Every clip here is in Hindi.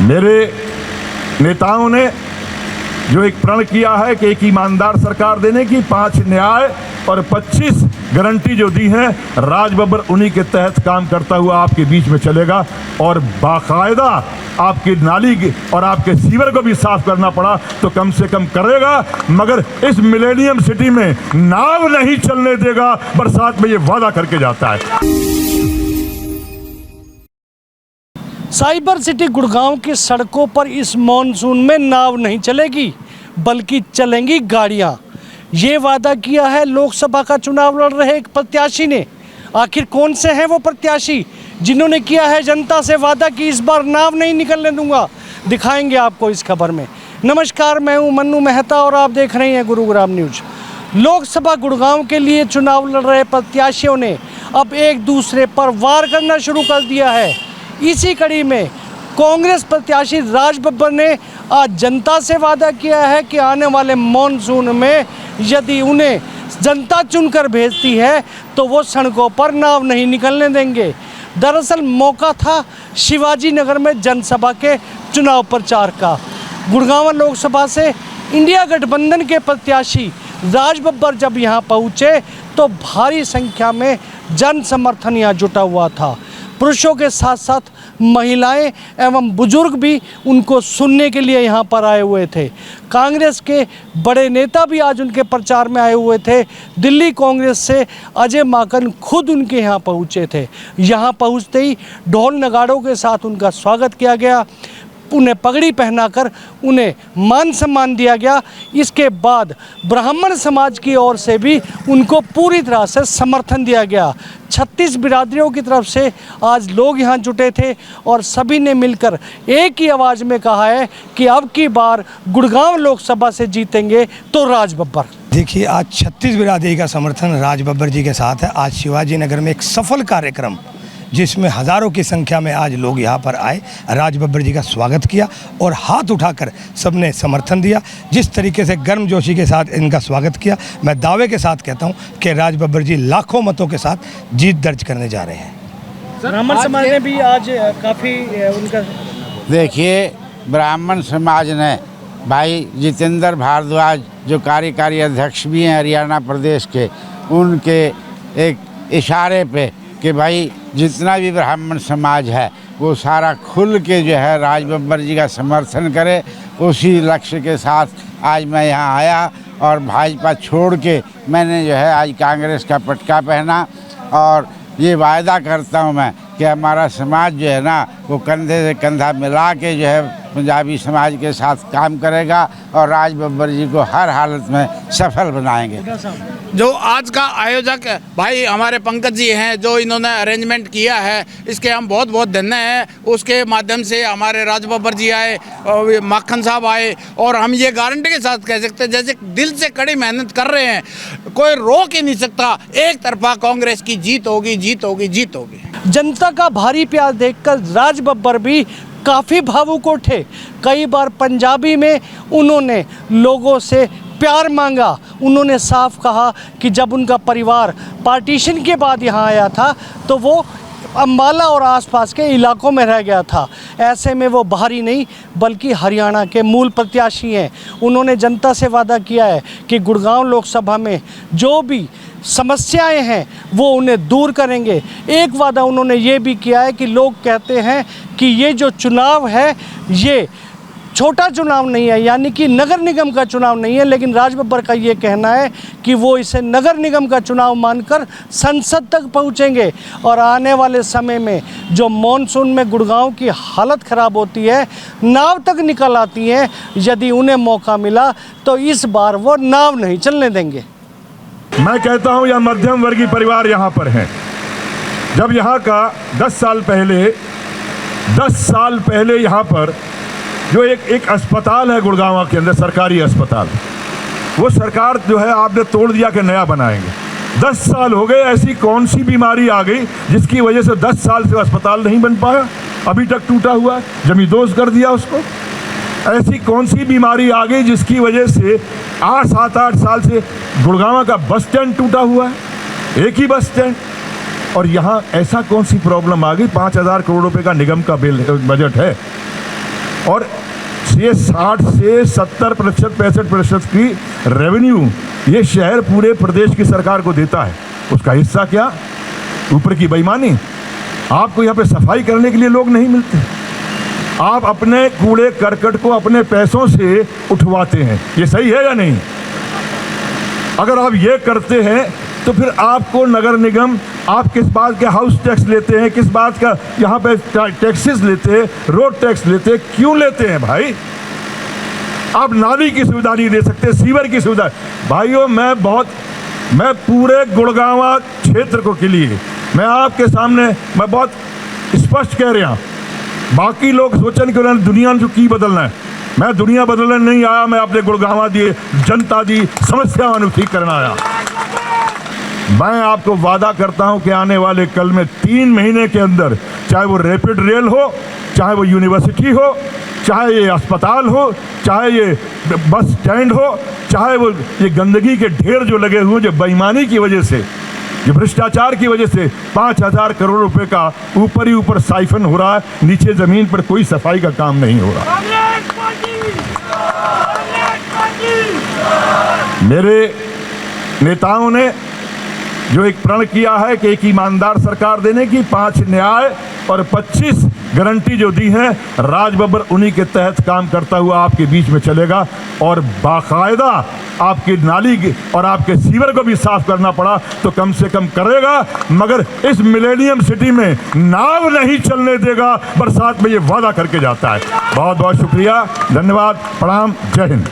मेरे नेताओं ने जो एक प्रण किया है कि एक ईमानदार सरकार देने की, 5 न्याय और 25 गारंटी जो दी है, राज बब्बर उन्हीं के तहत काम करता हुआ आपके बीच में चलेगा। और बाकायदा आपकी नाली और आपके सीवर को भी साफ करना पड़ा तो कम से कम करेगा, मगर इस मिलेनियम सिटी में नाव नहीं चलने देगा। बरसात में ये वादा करके जाता है। साइबर सिटी गुड़गांव की सड़कों पर इस मॉनसून में नाव नहीं चलेगी बल्कि चलेंगी गाड़ियां। ये वादा किया है लोकसभा का चुनाव लड़ रहे एक प्रत्याशी ने। आखिर कौन से हैं वो प्रत्याशी जिन्होंने किया है जनता से वादा कि इस बार नाव नहीं निकलने दूंगा, दिखाएंगे आपको इस खबर में। नमस्कार, मैं हूं मन्नू मेहता और आप देख रहे हैं गुरुग्राम न्यूज। लोकसभा गुड़गांव के लिए चुनाव लड़ रहे प्रत्याशियों ने अब एक दूसरे पर वार करना शुरू कर दिया है। इसी कड़ी में कांग्रेस प्रत्याशी राज बब्बर ने आज जनता से वादा किया है कि आने वाले मॉनसून में यदि उन्हें जनता चुनकर भेजती है तो वो सड़कों पर नाव नहीं निकलने देंगे। दरअसल मौका था शिवाजी नगर में जनसभा के चुनाव प्रचार का। गुड़गांव लोकसभा से इंडिया गठबंधन के प्रत्याशी राज बब्बर जब यहां पहुंचे तो भारी संख्या में जन समर्थन यहां जुटा हुआ था। पुरुषों के साथ साथ महिलाएं एवं बुजुर्ग भी उनको सुनने के लिए यहाँ पर आए हुए थे। कांग्रेस के बड़े नेता भी आज उनके प्रचार में आए हुए थे। दिल्ली कांग्रेस से अजय माकन खुद उनके यहाँ पहुँचे थे। यहाँ पहुँचते ही ढोल नगाड़ों के साथ उनका स्वागत किया गया, उन्हें पगड़ी पहनाकर उन्हें मान सम्मान दिया गया। इसके बाद ब्राह्मण समाज की ओर से भी उनको पूरी तरह से समर्थन दिया गया। 36 बिरादरियों की तरफ से आज लोग यहाँ जुटे थे और सभी ने मिलकर एक ही आवाज़ में कहा है कि अब की बार गुड़गांव लोकसभा से जीतेंगे तो राज बब्बर। देखिए, आज 36 बिरादरी का समर्थन राज बब्बर जी के साथ है। आज शिवाजी नगर में एक सफल कार्यक्रम जिसमें हज़ारों की संख्या में आज लोग यहाँ पर आए, राज बब्बर जी का स्वागत किया और हाथ उठाकर सबने समर्थन दिया। जिस तरीके से गर्मजोशी के साथ इनका स्वागत किया, मैं दावे के साथ कहता हूँ कि राज बब्बर जी लाखों मतों के साथ जीत दर्ज करने जा रहे हैं। ब्राह्मण समाज ने भी आज काफ़ी उनका, देखिए, ब्राह्मण समाज ने भाई जितेंद्र भारद्वाज जो कार्यकारी अध्यक्ष भी हैं हरियाणा प्रदेश के, उनके एक इशारे पे कि भाई जितना भी ब्राह्मण समाज है वो सारा खुल के जो है राज बब्बर जी का समर्थन करे, उसी लक्ष्य के साथ आज मैं यहाँ आया और भाजपा छोड़ के मैंने जो है आज कांग्रेस का पटका पहना। और ये वायदा करता हूँ मैं कि हमारा समाज जो है ना वो कंधे से कंधा मिला के जो है पंजाबी समाज के साथ काम करेगा और राज बब्बर जी को हर हालत में सफल बनाएंगे। जो आज का आयोजक भाई हमारे पंकज जी हैं, जो इन्होंने अरेंजमेंट किया है, इसके हम बहुत बहुत धन्य हैं। उसके माध्यम से हमारे राज बब्बर जी आए, माखन साहब आए और हम ये गारंटी के साथ कह सकते हैं जैसे दिल से कड़ी मेहनत कर रहे हैं, कोई रोक ही नहीं सकता। एक तरफा कांग्रेस की जीत होगी, जीत होगी, जीत होगी। जनता का भारी प्यार देखकर राज बब्बर भी काफ़ी भावुक उठे। कई बार पंजाबी में उन्होंने लोगों से प्यार मांगा। उन्होंने साफ कहा कि जब उनका परिवार पार्टीशन के बाद यहाँ आया था तो वो अम्बाला और आसपास के इलाकों में रह गया था। ऐसे में वो बाहरी नहीं बल्कि हरियाणा के मूल प्रत्याशी हैं। उन्होंने जनता से वादा किया है कि गुड़गांव लोकसभा में जो भी समस्याएं हैं वो उन्हें दूर करेंगे। एक वादा उन्होंने ये भी किया है कि लोग कहते हैं कि ये जो चुनाव है ये छोटा चुनाव नहीं है, यानी कि नगर निगम का चुनाव नहीं है, लेकिन राज बब्बर का ये कहना है कि वो इसे नगर निगम का चुनाव मानकर संसद तक पहुंचेंगे। और आने वाले समय में जो मॉनसून में गुड़गांव की हालत ख़राब होती है, नाव तक निकल आती है, यदि उन्हें मौका मिला तो इस बार वो नाव नहीं चलने देंगे। मैं कहता हूं यह मध्यम वर्गीय परिवार यहाँ पर हैं। जब यहाँ का 10 साल पहले यहाँ पर जो एक अस्पताल है गुड़गांव के अंदर, सरकारी अस्पताल, वो सरकार जो है आपने तोड़ दिया कि नया बनाएंगे। 10 साल हो गए, ऐसी कौन सी बीमारी आ गई जिसकी वजह से 10 साल से अस्पताल नहीं बन पाया, अभी तक टूटा हुआ, जमींदोज कर दिया उसको। ऐसी कौन सी बीमारी आ गई जिसकी वजह से 7-8 साल से गुड़गांव का बस स्टैंड टूटा हुआ है, एक ही बस स्टैंड। और यहाँ ऐसा कौन सी प्रॉब्लम आ गई, 5000 करोड़ रुपए का निगम का बिल बजट है, और ये 60 से 70%, 65% की रेवेन्यू ये शहर पूरे प्रदेश की सरकार को देता है। उसका हिस्सा क्या? ऊपर की बेईमानी। आपको यहाँ पे सफाई करने के लिए लोग नहीं मिलते, आप अपने कूड़े करकट को अपने पैसों से उठवाते हैं। ये सही है या नहीं? अगर आप ये करते हैं तो फिर आपको नगर निगम, आप किस बात के हाउस टैक्स लेते हैं, किस बात का यहाँ पे टैक्सेस लेते हैं, रोड टैक्स लेते हैं, क्यों लेते हैं भाई? आप नाली की सुविधा नहीं दे सकते, सीवर की सुविधा। भाइयों, मैं पूरे गुड़गांव क्षेत्र को के लिए मैं आपके सामने मैं बहुत स्पष्ट कह रहा हूँ। बाकी लोग सोचन कि उन्होंने दुनिया जो की बदलना है, मैं दुनिया बदलने नहीं आया, मैं अपने गुड़गांव दी जनता दी समस्याओं ठीक करना आया। मैं आपको वादा करता हूं कि आने वाले कल में 3 महीने के अंदर, चाहे वो रैपिड रेल हो, चाहे वो यूनिवर्सिटी हो, चाहे ये अस्पताल हो, चाहे ये बस स्टैंड हो, चाहे वो ये गंदगी के ढेर जो लगे हुए, जो बेईमानी की वजह से, ये भ्रष्टाचार की वजह से 5,000 करोड़ रुपए का ऊपर ही ऊपर साइफन हो रहा है, नीचे जमीन पर कोई सफाई का काम नहीं हो रहा। मेरे नेताओं ने जो एक प्रण किया है कि एक ईमानदार सरकार देने की, 5 न्याय और 25 गारंटी जो दी है, राज बब्बर उन्हीं के तहत काम करता हुआ आपके बीच में चलेगा और बाकायदा आपकी नाली और आपके सीवर को भी साफ करना पड़ा तो कम से कम करेगा, मगर इस मिलेनियम सिटी में नाव नहीं चलने देगा। बरसात में ये वादा करके जाता है। बहुत बहुत शुक्रिया, धन्यवाद, प्रणाम, जय हिंद।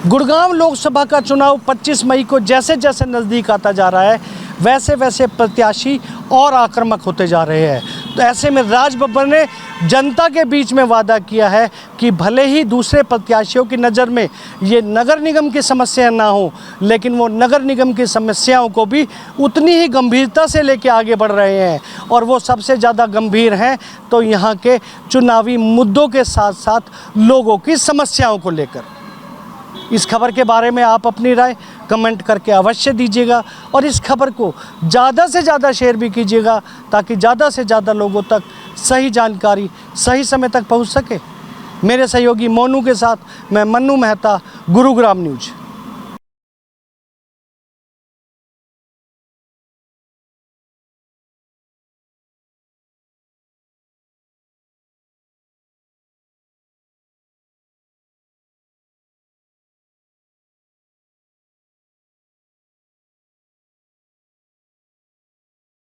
गुड़गांव लोकसभा का चुनाव 25 मई को जैसे जैसे नज़दीक आता जा रहा है, वैसे वैसे प्रत्याशी और आक्रामक होते जा रहे हैं। तो ऐसे में राज बब्बर ने जनता के बीच में वादा किया है कि भले ही दूसरे प्रत्याशियों की नज़र में ये नगर निगम की समस्या ना हो, लेकिन वो नगर निगम की समस्याओं को भी उतनी ही गंभीरता से लेके आगे बढ़ रहे हैं। और वो सबसे ज़्यादा गंभीर हैं तो यहाँ के चुनावी मुद्दों के साथ साथ लोगों की समस्याओं को लेकर। इस खबर के बारे में आप अपनी राय कमेंट करके अवश्य दीजिएगा और इस खबर को ज़्यादा से ज़्यादा शेयर भी कीजिएगा ताकि ज़्यादा से ज़्यादा लोगों तक सही जानकारी सही समय तक पहुंच सके। मेरे सहयोगी मोनू के साथ मैं मन्नू मेहता, गुरुग्राम न्यूज़।